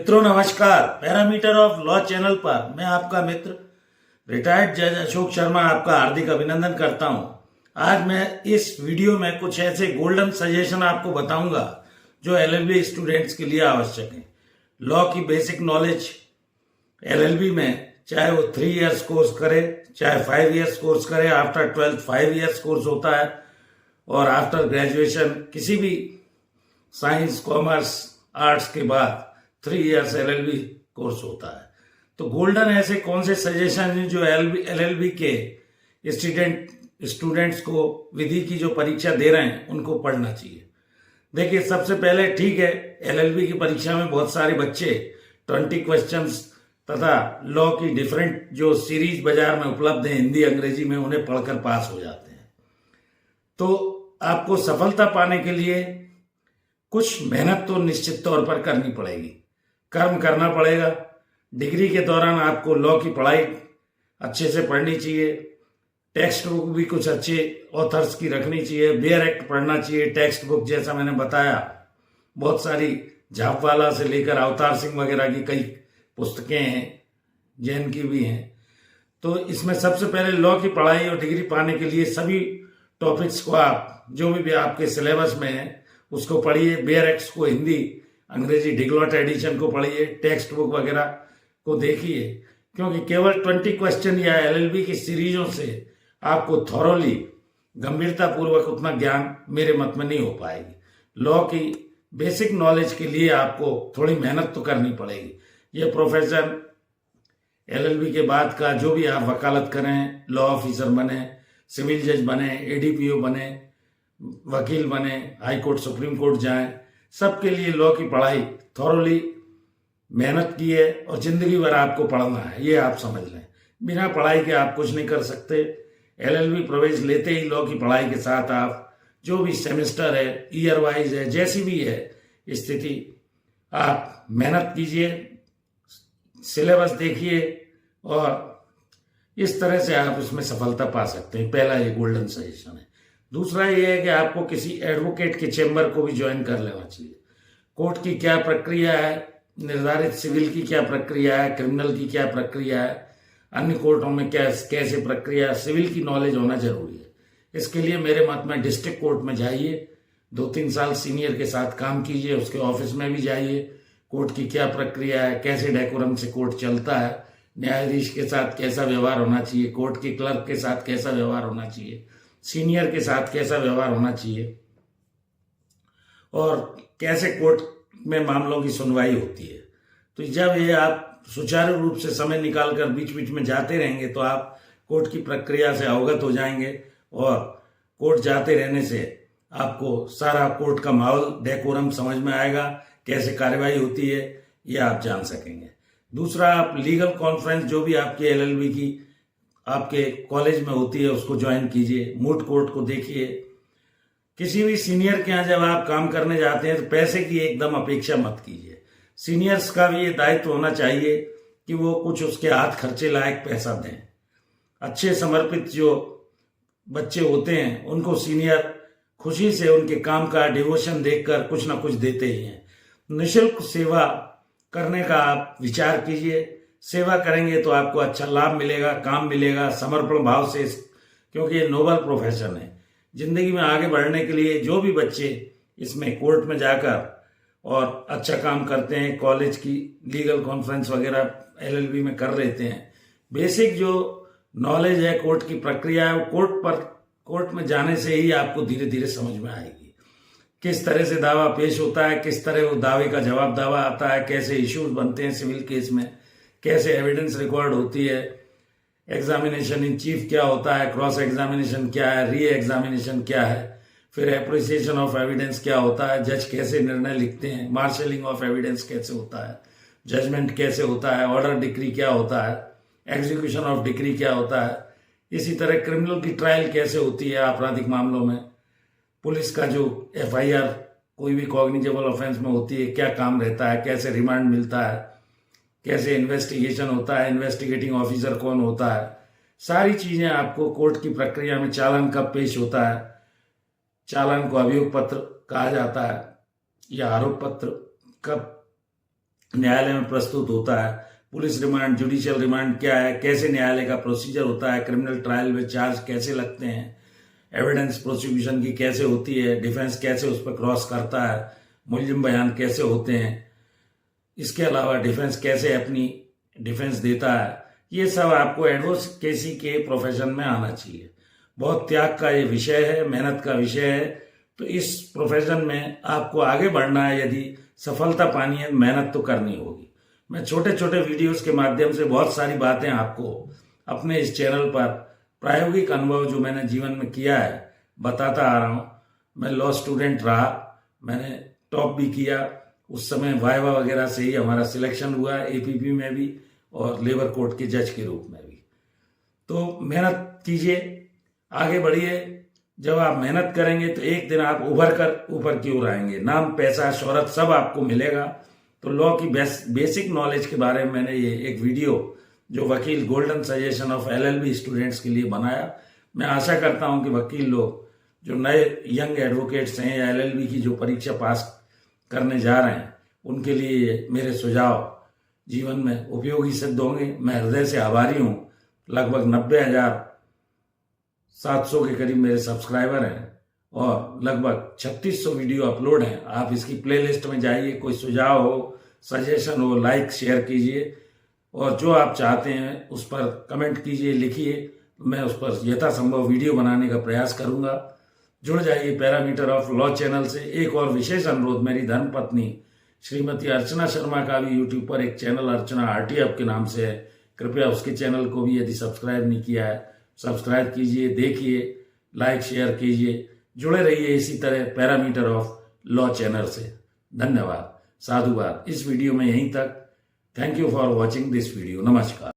मित्रों नमस्कार। Parameter of law channel पर मैं आपका मित्र रिटायर्ड जज अशोक शर्मा आपका हार्दिक अभिनंदन करता हूं। आज मैं इस वीडियो में कुछ ऐसे गोल्डन सजेशन आपको बताऊंगा जो एलएलबी स्टूडेंट्स के लिए आवश्यक है। लॉ की बेसिक नॉलेज एलएलबी में चाहे वो 3 इयर्स कोर्स करे चाहे 5 इयर्स कोर्स करे, आफ्टर 12th 5 इयर्स कोर्स होता है और आफ्टर ग्रेजुएशन किसी भी साइंस कॉमर्स आर्ट्स के बाद 3 इयर्स एलएलबी कोर्स होता है। तो गोल्डन ऐसे कौन से सजेशन हैं जो एलएलबी के स्टूडेंट्स को विधि की जो परीक्षा दे रहे हैं उनको पढ़ना चाहिए। देखिए, सबसे पहले ठीक है, एलएलबी की परीक्षा में बहुत सारे बच्चे 20 क्वेश्चंस तथा लॉ की डिफरेंट जो सीरीज बाजार में उपलब्ध है हिंदी अंग्रेजी में, उन्हें पढ़कर पास हो जाते हैं। तो आपको सफलता पाने के लिए कुछ मेहनत तो निश्चित तौर पर करनी पड़ेगी, कर्म करना पड़ेगा। डिग्री के दौरान आपको लॉ की पढ़ाई अच्छे से पढ़नी चाहिए, टेक्स्ट बुक भी कुछ अच्छे ऑथर्स की रखनी चाहिए, बेयर एक्ट पढ़ना चाहिए। टेक्स्ट बुक जैसा मैंने बताया बहुत सारी झापवाला से लेकर अवतार सिंह वगैरह की कई पुस्तकें हैं, जैन की भी हैं। तो इसमें सबसे पहले लॉ की पढ़ाई और डिग्री पाने के लिए सभी टॉपिक्स को आप जो भी आपके सिलेबस में है उसको पढ़िए। बेयर एक्ट्स को हिंदी अंग्रेजी डिग्लॉट एडिशन को पढ़िए, टेक्स्ट बुक वगैरह को देखिए, क्योंकि केवल 20 क्वेश्चन या एलएलबी की सीरीजों से आपको थॉरोली गंभीरता पूर्वक उतना ज्ञान मेरे मत में नहीं हो पाएगी। लॉ की बेसिक नॉलेज के लिए आपको थोड़ी मेहनत तो करनी पड़ेगी। ये प्रोफेशन एलएलबी के बाद का जो भी आप वकालत करें, लॉ ऑफिसर बने, सिविल जज बने, एडीपीओ बने, वकील बने, हाई कोर्ट सुप्रीम कोर्ट जाएं, सबके लिए लॉ की पढ़ाई थॉरोली मेहनत की है और जिंदगी भर आपको पढ़ना है, ये आप समझ लें। बिना पढ़ाई के आप कुछ नहीं कर सकते। एलएलबी प्रवेश लेते ही लॉ की पढ़ाई के साथ आप जो भी सेमेस्टर है, ईयर वाइज है, जैसी भी है स्थिति, आप मेहनत कीजिए, सिलेबस देखिए और इस तरह से आप उसमें सफलता पा सकते हैं। पहला ये गोल्डन सजेशन है। दूसरा ये है कि आपको किसी एडवोकेट के चैम्बर को भी ज्वाइन कर लेना चाहिए। कोर्ट की क्या प्रक्रिया है, निर्धारित सिविल की क्या प्रक्रिया है, क्रिमिनल की क्या प्रक्रिया है, अन्य कोर्टों में क्या कैसे प्रक्रिया है, सिविल की नॉलेज होना जरूरी है। इसके लिए मेरे मत में डिस्ट्रिक्ट कोर्ट में जाइए, 2-3 साल सीनियर के साथ काम कीजिए, उसके ऑफिस में भी जाइए, कोर्ट की क्या प्रक्रिया है, कैसे डेकोरम से कोर्ट चलता है, न्यायाधीश के साथ कैसा व्यवहार होना चाहिए, कोर्ट के क्लर्क के साथ कैसा व्यवहार होना चाहिए, सीनियर के साथ कैसा व्यवहार होना चाहिए और कैसे कोर्ट में मामलों की सुनवाई होती है। तो जब ये आप सुचारू रूप से समय निकालकर बीच बीच में जाते रहेंगे तो आप कोर्ट की प्रक्रिया से अवगत हो जाएंगे और कोर्ट जाते रहने से आपको सारा कोर्ट का माहौल, डेकोरम समझ में आएगा, कैसे कार्यवाही होती है ये आप जान सकेंगे। दूसरा, आप लीगल कॉन्फ्रेंस जो भी आपकी एलएलबी की आपके कॉलेज में होती है उसको ज्वाइन कीजिए, मूट कोर्ट को देखिए। किसी भी सीनियर के यहाँ जब आप काम करने जाते हैं तो पैसे की एकदम अपेक्षा मत कीजिए। सीनियर्स का भी ये दायित्व होना चाहिए कि वो कुछ उसके हाथ खर्चे लायक पैसा दें। अच्छे समर्पित जो बच्चे होते हैं उनको सीनियर खुशी से उनके काम का डिवोशन देखकर कुछ ना कुछ देते ही हैं। निःशुल्क सेवा करने का आप विचार कीजिए। सेवा करेंगे तो आपको अच्छा लाभ मिलेगा, काम मिलेगा समर्पण भाव से, क्योंकि ये नोबल प्रोफेशन है। जिंदगी में आगे बढ़ने के लिए जो भी बच्चे इसमें कोर्ट में जाकर और अच्छा काम करते हैं, कॉलेज की लीगल कॉन्फ्रेंस वगैरह एलएलबी में कर लेते हैं, बेसिक जो नॉलेज है कोर्ट की प्रक्रिया है वो कोर्ट में जाने से ही आपको धीरे धीरे समझ में आएगी। किस तरह से दावा पेश होता है, किस तरह वो दावे का जवाब दावा आता है, कैसे इश्यूज बनते हैं सिविल केस में, कैसे एविडेंस रिकॉर्ड होती है, एग्जामिनेशन इन चीफ क्या होता है, क्रॉस एग्जामिनेशन क्या है, री एग्जामिनेशन क्या है, फिर एप्रिसिएशन ऑफ एविडेंस क्या होता है, जज कैसे निर्णय लिखते हैं, मार्शलिंग ऑफ एविडेंस कैसे होता है, जजमेंट कैसे होता है, ऑर्डर डिक्री क्या होता है, एग्जीक्यूशन ऑफ डिक्री क्या होता है। इसी तरह क्रिमिनल की ट्रायल कैसे होती है आपराधिक मामलों में, पुलिस का जो एफआईआर कोई भी कॉग्निजेबल ऑफेंस में होती है क्या काम रहता है, कैसे रिमांड मिलता है, कैसे इन्वेस्टिगेशन होता है, इन्वेस्टिगेटिंग ऑफिसर कौन होता है, सारी चीजें आपको कोर्ट की प्रक्रिया में, चालान कब पेश होता है, चालान को अभियोग पत्र कहा जाता है या आरोप पत्र कब न्यायालय में प्रस्तुत होता है। पुलिस रिमांड, जुडिशियल रिमांड क्या है, कैसे न्यायालय का प्रोसीजर होता है, क्रिमिनल ट्रायल में चार्ज कैसे लगते हैं, एविडेंस प्रोसिक्यूशन की कैसे होती है, डिफेंस कैसे उस पर क्रॉस करता है, मुलजिम बयान कैसे होते हैं, इसके अलावा डिफेंस कैसे अपनी डिफेंस देता है, ये सब आपको एडवोकेसी के प्रोफेशन में आना चाहिए। बहुत त्याग का ये विषय है, मेहनत का विषय है। तो इस प्रोफेशन में आपको आगे बढ़ना है, यदि सफलता पानी है, मेहनत तो करनी होगी। मैं छोटे छोटे वीडियोस के माध्यम से बहुत सारी बातें आपको अपने इस चैनल पर प्रायोगिक अनुभव जो मैंने जीवन में किया है बताता आ रहा हूँ। मैं लॉ स्टूडेंट रहा, मैंने टॉप भी किया, उस समय वाइवा वगैरह से ही हमारा सिलेक्शन हुआ, एपीपी में भी और लेबर कोर्ट के जज के रूप में भी। तो मेहनत कीजिए, आगे बढ़िए। जब आप मेहनत करेंगे तो एक दिन आप उभर कर ऊपर की ओर आएंगे, नाम, पैसा, शोहरत सब आपको मिलेगा। तो लॉ की बेसिक नॉलेज के बारे में मैंने ये एक वीडियो जो वकील golden suggestion of LLB students के लिए बनाया। मैं आशा करता हूं कि वकील लोग जो नए यंग एडवोकेट्स हैं या एलएलबी की जो परीक्षा पास करने जा रहे हैं, उनके लिए मेरे सुझाव जीवन में उपयोगी सिद्ध होंगे। मैं हृदय से आभारी हूं। लगभग 90,700 के करीब मेरे सब्सक्राइबर हैं और लगभग 3600 वीडियो अपलोड हैं। आप इसकी प्लेलिस्ट में जाइए, कोई सुझाव हो, सजेशन हो, लाइक शेयर कीजिए और जो आप चाहते हैं उस पर कमेंट कीजिए, लिखिए। मैं उस पर यथासंभव वीडियो बनाने का प्रयास करूंगा। जुड़ जाइए पैरामीटर ऑफ लॉ चैनल से। एक और विशेष अनुरोध, मेरी धर्मपत्नी श्रीमती अर्चना शर्मा का भी यूट्यूब पर एक चैनल अर्चना आरटीएफ के नाम से है। कृपया उसके चैनल को भी यदि सब्सक्राइब नहीं किया है, सब्सक्राइब कीजिए, देखिए, लाइक शेयर कीजिए। जुड़े रहिए इसी तरह पैरामीटर ऑफ लॉ चैनल से। धन्यवाद, साधुवाद। इस वीडियो में यहीं तक। Thank you for watching this video. नमस्कार।